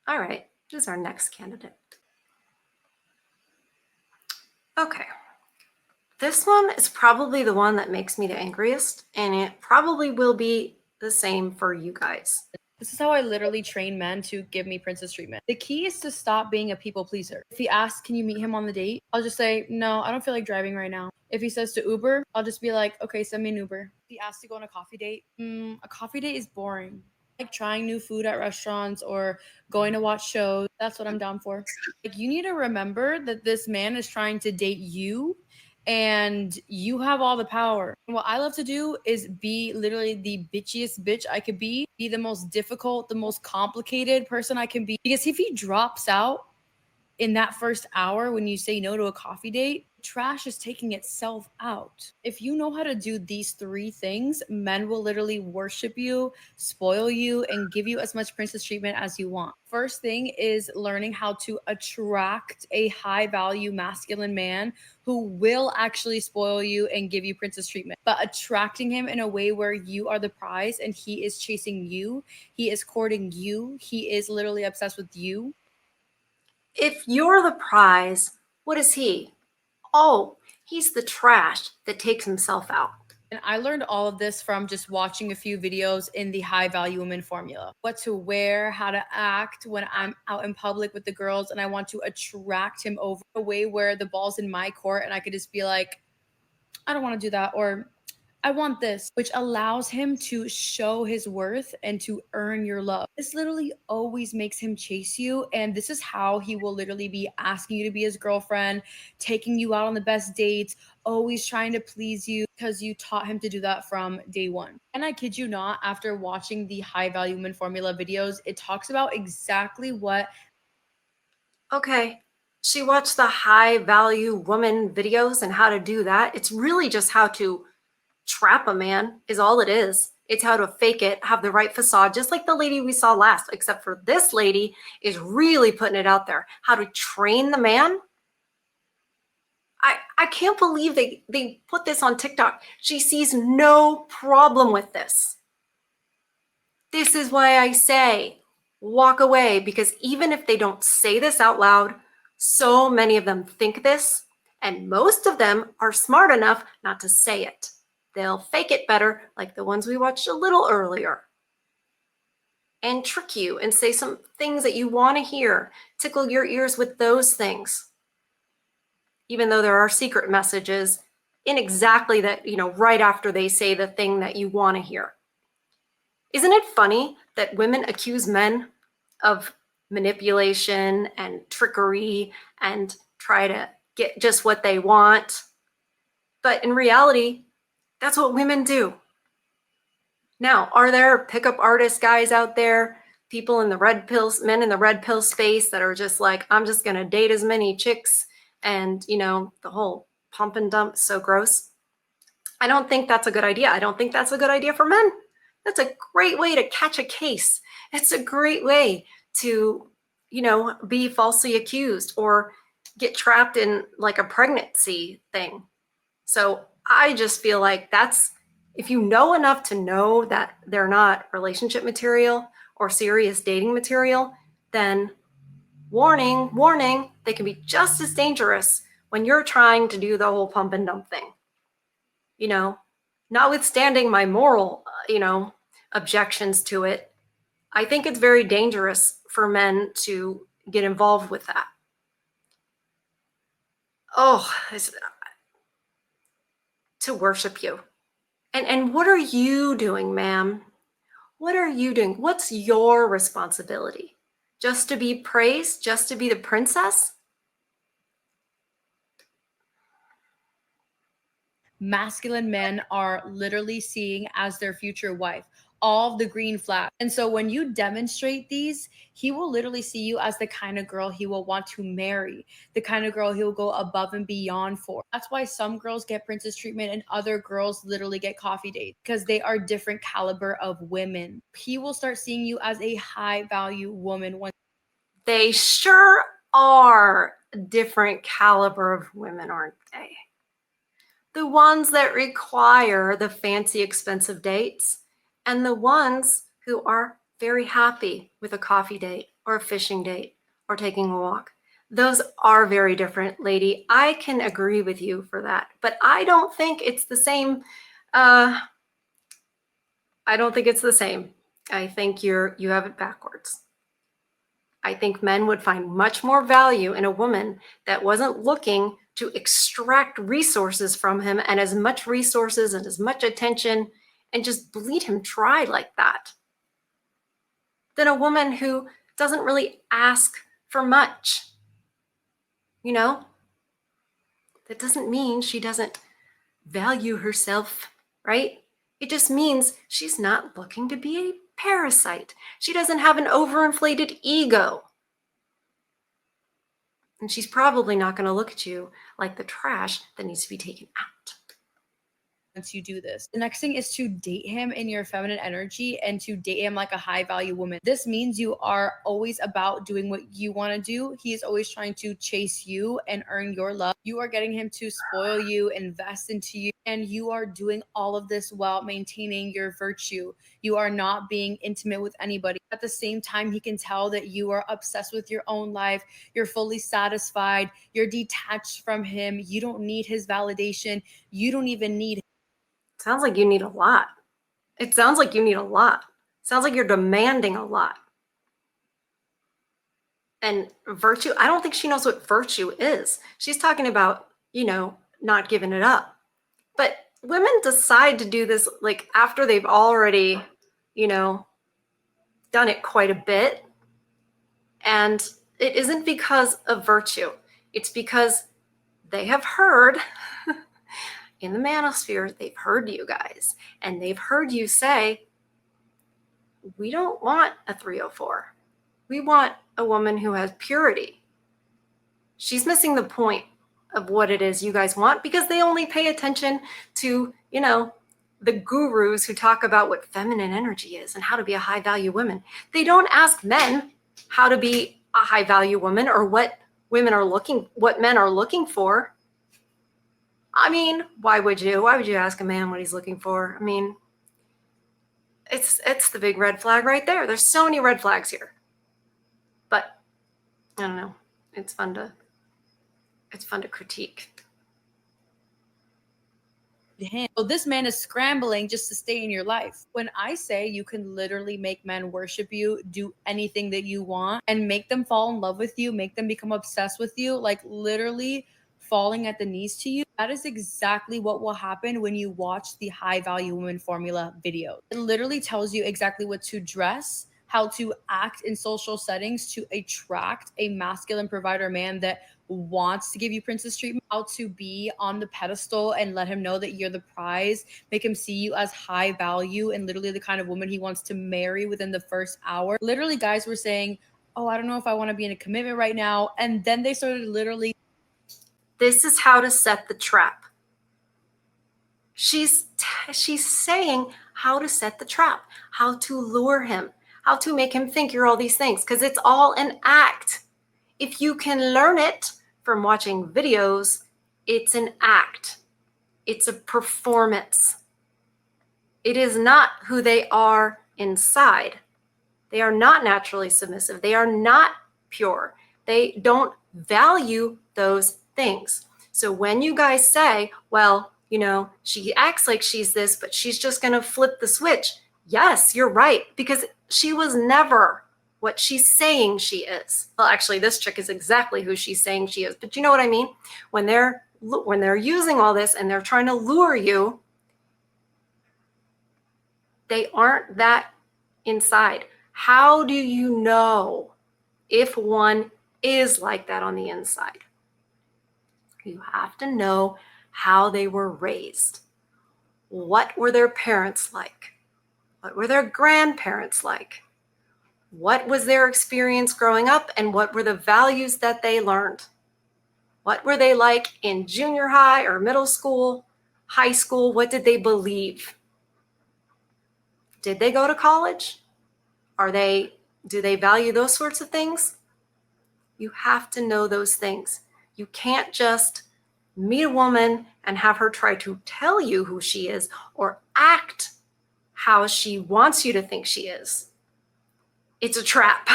All right, who's our next candidate? Okay. This one is probably the one that makes me the angriest, and it probably will be the same for you guys. This is how I literally train men to give me princess treatment. The key is to stop being a people pleaser. If he asks, can you meet him on the date? I'll just say, no, I don't feel like driving right now. If he says to Uber, I'll just be like, okay, send me an Uber. If he asks to go on a coffee date, a coffee date is boring. Like trying new food at restaurants or going to watch shows. That's what I'm down for. Like, you need to remember that this man is trying to date you and you have all the power. And what I love to do is be literally the bitchiest bitch I could be the most difficult, the most complicated person I can be. Because if he drops out in that first hour when you say no to a coffee date, trash is taking itself out. If you know how to do these three things, men will literally worship you, spoil you, and give you as much princess treatment as you want. First thing is learning how to attract a high value masculine man who will actually spoil you and give you princess treatment, but attracting him in a way where you are the prize and he is chasing you, he is courting you, he is literally obsessed with you. If you're the prize, what is he? Oh, he's the trash that takes himself out. And I learned all of this from just watching a few videos in the high value woman formula. What to wear, how to act when I'm out in public with the girls and I want to attract him over a way where the ball's in my court and I could just be like, I don't want to do that, or I want this, which allows him to show his worth and to earn your love. This literally always makes him chase you. And this is how he will literally be asking you to be his girlfriend, taking you out on the best dates, always trying to please you because you taught him to do that from day one. And I kid you not, after watching the high value woman formula videos, it talks about exactly what. Okay, she watched the high value woman videos and how to do that. It's really just how to trap a man, is all it is. It's how to fake it, have the right facade, just like the lady we saw last, except for this lady is really putting it out there. How to train the man. I can't believe they put this on TikTok. She sees no problem with this. This is why I say walk away, because even if they don't say this out loud, so many of them think this, and most of them are smart enough not to say it. They'll fake it better, like the ones we watched a little earlier, and trick you and say some things that you want to hear, tickle your ears with those things, even though there are secret messages in exactly that, right after they say the thing that you want to hear. Isn't it funny that women accuse men of manipulation and trickery and try to get just what they want? But in reality, that's what women do. Now, are there pickup artist guys out there, people in the red pills, men in the red pill space that are just like, I'm just going to date as many chicks and, the whole pump and dump, so gross? I don't think that's a good idea. I don't think that's a good idea for men. That's a great way to catch a case. It's a great way to, be falsely accused or get trapped in like a pregnancy thing. So I just feel like if you know enough to know that they're not relationship material or serious dating material, then warning, warning, they can be just as dangerous when you're trying to do the whole pump and dump thing. Notwithstanding my moral, objections to it, I think it's very dangerous for men to get involved with that. Oh, to worship you. And what are you doing, ma'am? What are you doing? What's your responsibility? Just to be praised? Just to be the princess? Masculine men are literally seeing as their future wife, all of the green flags. And so when you demonstrate these, he will literally see you as the kind of girl he will want to marry, the kind of girl he'll go above and beyond for. That's why some girls get princess treatment and other girls literally get coffee dates, because they are different caliber of women. He will start seeing you as a high value woman when they sure are different caliber of women, aren't they? The ones that require the fancy, expensive dates, and the ones who are very happy with a coffee date. or a fishing date or taking a walk. Those are very different, lady. I can agree with you for that, but I don't think it's the same. I don't think it's the same. I think you have it backwards. I think men would find much more value in a woman that wasn't looking to extract resources from him and as much resources and as much attention and just bleed him dry like that than a woman who doesn't really ask for much. You know, that doesn't mean she doesn't value herself, right? It just means she's not looking to be a parasite. She doesn't have an overinflated ego. And she's probably not going to look at you like the trash that needs to be taken out. Once you do this, the next thing is to date him in your feminine energy and to date him like a high value woman. This means you are always about doing what you want to do. He is always trying to chase you and earn your love. You are getting him to spoil you, invest into you, and you are doing all of this while maintaining your virtue. You are not being intimate with anybody. At the same time, he can tell that you are obsessed with your own life. You're fully satisfied. You're detached from him. You don't need his validation. You don't even need. Sounds like you need a lot. It sounds like you need a lot. Sounds like you're demanding a lot. And virtue, I don't think she knows what virtue is. She's talking about, not giving it up. But women decide to do this like after they've already, done it quite a bit. And it isn't because of virtue. It's because they have heard in the manosphere, they've heard you guys, and they've heard you say, we don't want a 304. We want a woman who has purity. She's missing the point of what it is you guys want because they only pay attention to, the gurus who talk about what feminine energy is and how to be a high value woman. They don't ask men how to be a high value woman or what men are looking for. I mean, why would you? Why would you ask a man what he's looking for? I mean, it's the big red flag right there. There's so many red flags here. But I don't know. It's fun to critique. Him. So this man is scrambling just to stay in your life. When I say you can literally make men worship you, do anything that you want, and make them fall in love with you, make them become obsessed with you, like literally falling at the knees to you, that is exactly what will happen when you watch the high value woman formula video. It literally tells you exactly what to dress, how to act in social settings to attract a masculine provider man that wants to give you princess treatment, how to be on the pedestal and let him know that you're the prize, make him see you as high value and literally the kind of woman he wants to marry within the first hour. Literally, guys were saying, oh, I don't know if I want to be in a commitment right now. And then they started literally. This is how to set the trap. She's saying how to set the trap, how to lure him, how to make him think you're all these things, because it's all an act. If you can learn it from watching videos, it's an act. It's a performance. It is not who they are inside. They are not naturally submissive. They are not pure. They don't value those things. So when you guys say, well, she acts like she's this, but she's just going to flip the switch. Yes, you're right, because she was never what she's saying she is. Well, actually, this chick is exactly who she's saying she is. But you know what I mean? When they're using all this and they're trying to lure you, they aren't that inside. How do you know if one is like that on the inside? You have to know how they were raised. What were their parents like? What were their grandparents like? What was their experience growing up, and what were the values that they learned? What were they like in junior high or middle school, high school? What did they believe? Did they go to college? Do they value those sorts of things? You have to know those things. You can't just meet a woman and have her try to tell you who she is or act how she wants you to think she is. It's a trap.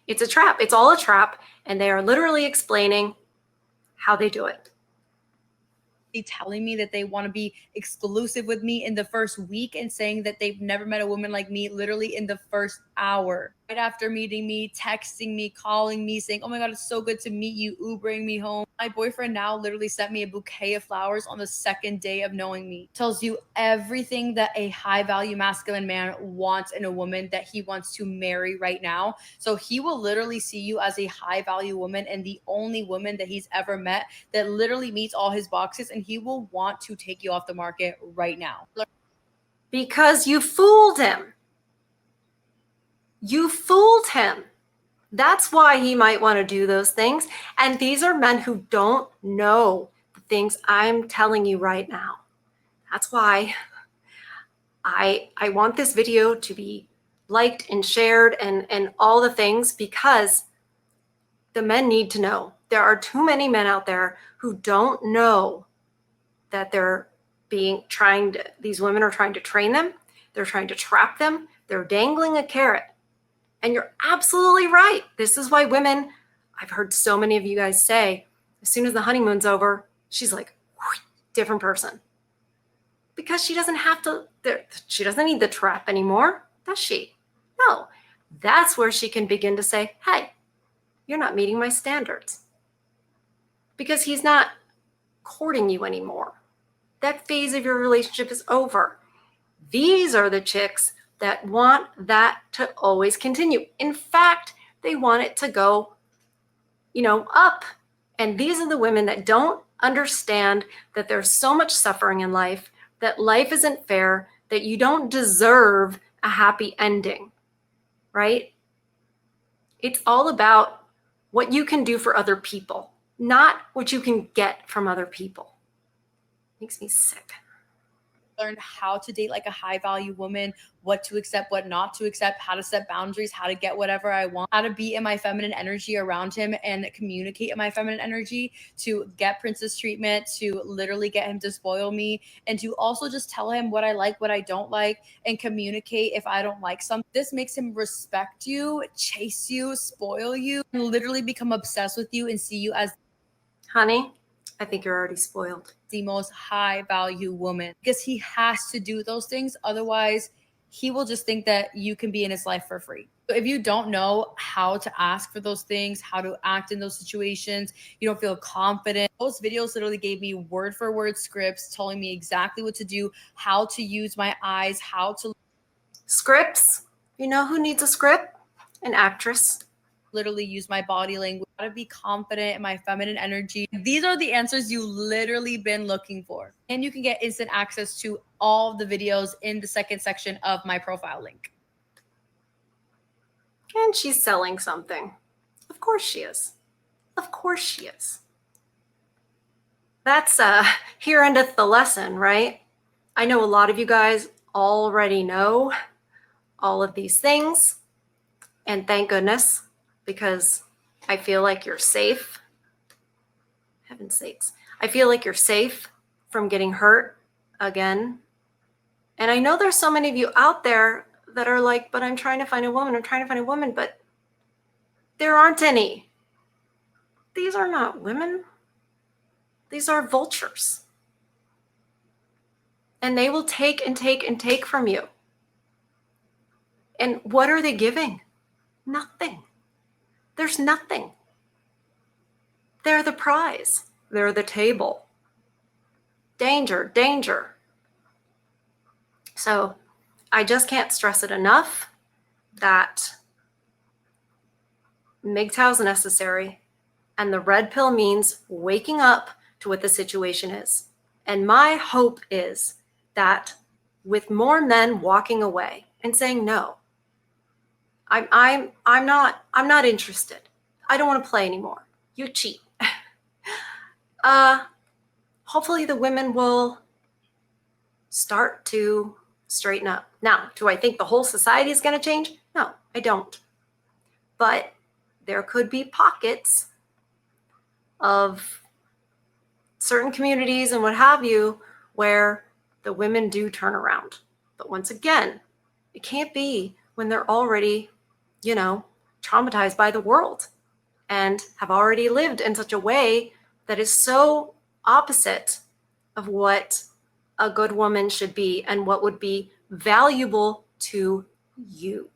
It's a trap. It's all a trap. And they are literally explaining how they do it. Telling me that they want to be exclusive with me in the first week and saying that they've never met a woman like me literally in the first hour. Right after meeting me, texting me, calling me, saying, oh my God, it's so good to meet you, Ubering me home. My boyfriend now literally sent me a bouquet of flowers on the second day of knowing me. Tells you everything that a high value masculine man wants in a woman that he wants to marry right now. So he will literally see you as a high value woman and the only woman that he's ever met that literally meets all his boxes, and he will want to take you off the market right now. Because you fooled him. You fooled him. That's why he might want to do those things. And these are men who don't know the things I'm telling you right now. That's why I want this video to be liked and shared and all the things, because the men need to know. There are too many men out there who don't know that these women are trying to train them. They're trying to trap them. They're dangling a carrot. And you're absolutely right. This is why women, I've heard so many of you guys say, as soon as the honeymoon's over, she's like, different person. Because she doesn't need the trap anymore, does she? No. That's where she can begin to say, hey, you're not meeting my standards. Because he's not courting you anymore. That phase of your relationship is over. These are the chicks that want that to always continue. In fact, they want it to go, up. And these are the women that don't understand that there's so much suffering in life, that life isn't fair, that you don't deserve a happy ending, right? It's all about what you can do for other people, not what you can get from other people. Makes me sick. Learned how to date like a high value woman, what to accept, what not to accept, how to set boundaries, how to get whatever I want, how to be in my feminine energy around him and communicate in my feminine energy to get princess treatment, to literally get him to spoil me, and to also just tell him what I like, what I don't like, and communicate if I don't like something. This makes him respect you, chase you, spoil you, and literally become obsessed with you and see you as, honey, I think you're already spoiled. The most high value woman, because he has to do those things. Otherwise, he will just think that you can be in his life for free. So if you don't know how to ask for those things, how to act in those situations, you don't feel confident. Those videos literally gave me word for word scripts telling me exactly what to do, how to use my eyes, how to scripts. You know who needs a script? An actress. Literally use my body language, how to be confident in my feminine energy. These are the answers you literally been looking for. And you can get instant access to all the videos in the second section of my profile link. And she's selling something. Of course she is. Of course she is. That's here endeth the lesson, right? I know a lot of you guys already know all of these things, and thank goodness, because I feel like you're safe. Heaven's sakes. I feel like you're safe from getting hurt again. And I know there's so many of you out there that are like, but I'm trying to find a woman, but there aren't any. These are not women. These are vultures. And they will take and take and take from you. And what are they giving? Nothing. There's nothing. They're the prize. They're the table. Danger, danger. So I just can't stress it enough that MGTOW is necessary, and the red pill means waking up to what the situation is. And my hope is that with more men walking away and saying no, I'm not interested. I don't want to play anymore. You cheat. Hopefully the women will start to straighten up. Now, do I think the whole society is going to change? No, I don't. But there could be pockets of certain communities and what have you where the women do turn around. But once again, it can't be when they're already, traumatized by the world and have already lived in such a way that is so opposite of what a good woman should be and what would be valuable to you.